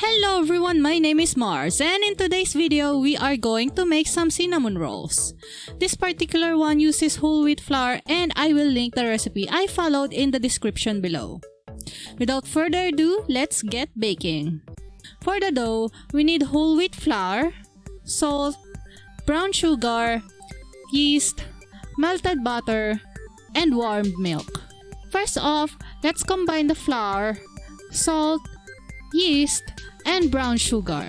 Hello everyone, my name is Mharz, and in today's video, we are going to make some cinnamon rolls. This particular one uses whole wheat flour, and I will link the recipe I followed in the description below. Without further ado, let's get baking. For the dough, we need whole wheat flour, salt, brown sugar, yeast, melted butter, and warmed milk. First off, let's combine the flour, salt, yeast, and brown sugar.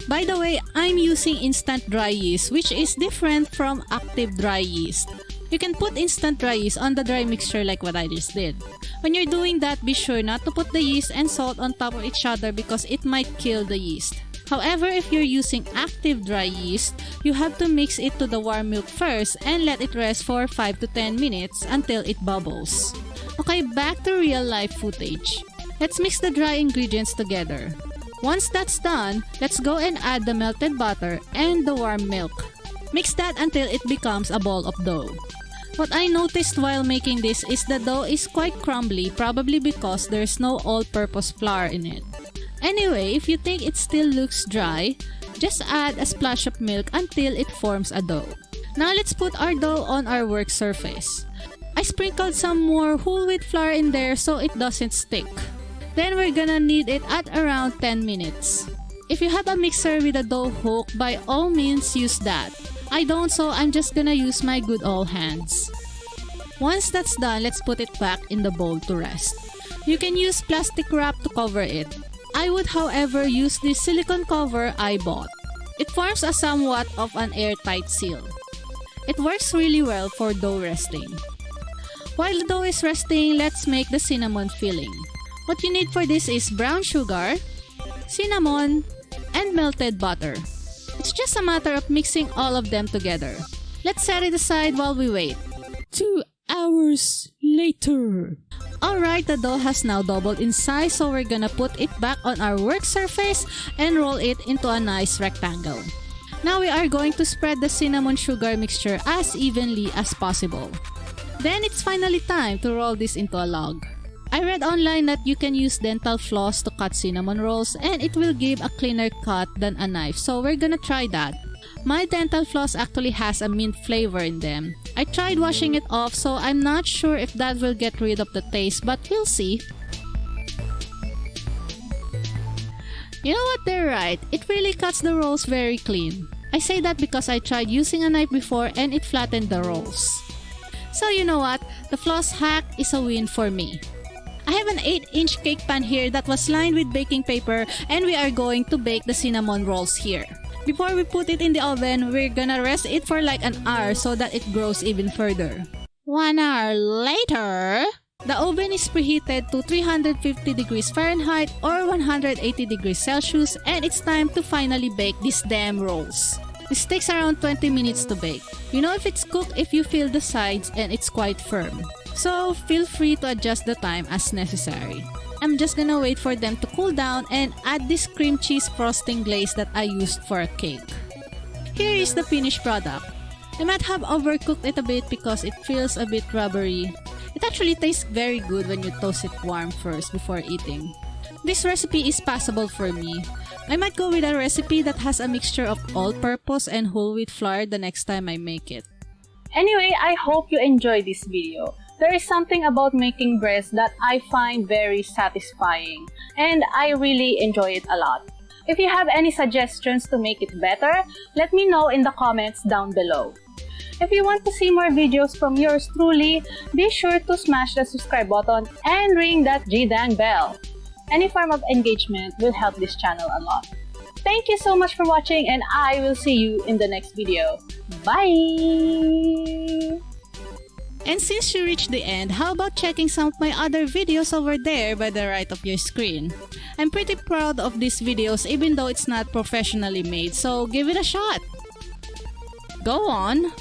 By the way, I'm using instant dry yeast, which is different from active dry yeast. You can put instant dry yeast on the dry mixture like what I just did. When you're doing that, be sure not to put the yeast and salt on top of each other because it might kill the yeast. However, if you're using active dry yeast, you have to mix it to the warm milk first and let it rest for 5 to 10 minutes until it bubbles. Okay, back to real life footage. Let's mix the dry ingredients together. Once that's done, let's go and add the melted butter and the warm milk. Mix that until it becomes a ball of dough. What I noticed while making this is the dough is quite crumbly, probably because there's no all-purpose flour in it. Anyway, if you think it still looks dry, just add a splash of milk until it forms a dough. Now let's put our dough on our work surface. I sprinkled some more whole wheat flour in there so it doesn't stick. Then we're gonna knead it at around 10 minutes. If you have a mixer with a dough hook, by all means use that. I don't, so I'm just gonna use my good old hands. Once that's done, let's put it back in the bowl to rest. You can use plastic wrap to cover it. I would, however, use this silicone cover I bought. It forms a somewhat of an airtight seal. It works really well for dough resting. While the dough is resting, let's make the cinnamon filling. What you need for this is brown sugar, cinnamon, and melted butter. It's just a matter of mixing all of them together. Let's set it aside while we wait. 2 hours later. Alright, the dough has now doubled in size, so we're gonna put it back on our work surface and roll it into a nice rectangle. Now we are going to spread the cinnamon sugar mixture as evenly as possible. Then it's finally time to roll this into a log. I read online that you can use dental floss to cut cinnamon rolls and it will give a cleaner cut than a knife, so we're gonna try that. My dental floss actually has a mint flavor in them. I tried washing it off, so I'm not sure if that will get rid of the taste, but we'll see. You know what, they're right. It really cuts the rolls very clean. I say that because I tried using a knife before and it flattened the rolls. So you know what, the floss hack is a win for me. I have an 8-inch cake pan here that was lined with baking paper, and we are going to bake the cinnamon rolls here. Before we put it in the oven, we're gonna rest it for like an hour so that it grows even further. 1 hour later, the oven is preheated to 350 degrees Fahrenheit or 180 degrees Celsius, and it's time to finally bake these damn rolls. This takes around 20 minutes to bake. You know if it's cooked if you feel the sides and it's quite firm. So feel free to adjust the time as necessary. I'm just gonna wait for them to cool down and add this cream cheese frosting glaze that I used for a cake. Here is the finished product. I might have overcooked it a bit because it feels a bit rubbery. It actually tastes very good when you toast it warm first before eating. This recipe is passable for me. I might go with a recipe that has a mixture of all-purpose and whole wheat flour the next time I make it. Anyway, I hope you enjoyed this video. There is something about making breads that I find very satisfying, and I really enjoy it a lot. If you have any suggestions to make it better, let me know in the comments down below. If you want to see more videos from yours truly, be sure to smash the subscribe button and ring that G-dang bell. Any form of engagement will help this channel a lot. Thank you so much for watching, and I will see you in the next video. Bye! And since you reached the end, how about checking some of my other videos over there by the right of your screen? I'm pretty proud of these videos even though it's not professionally made, so give it a shot! Go on!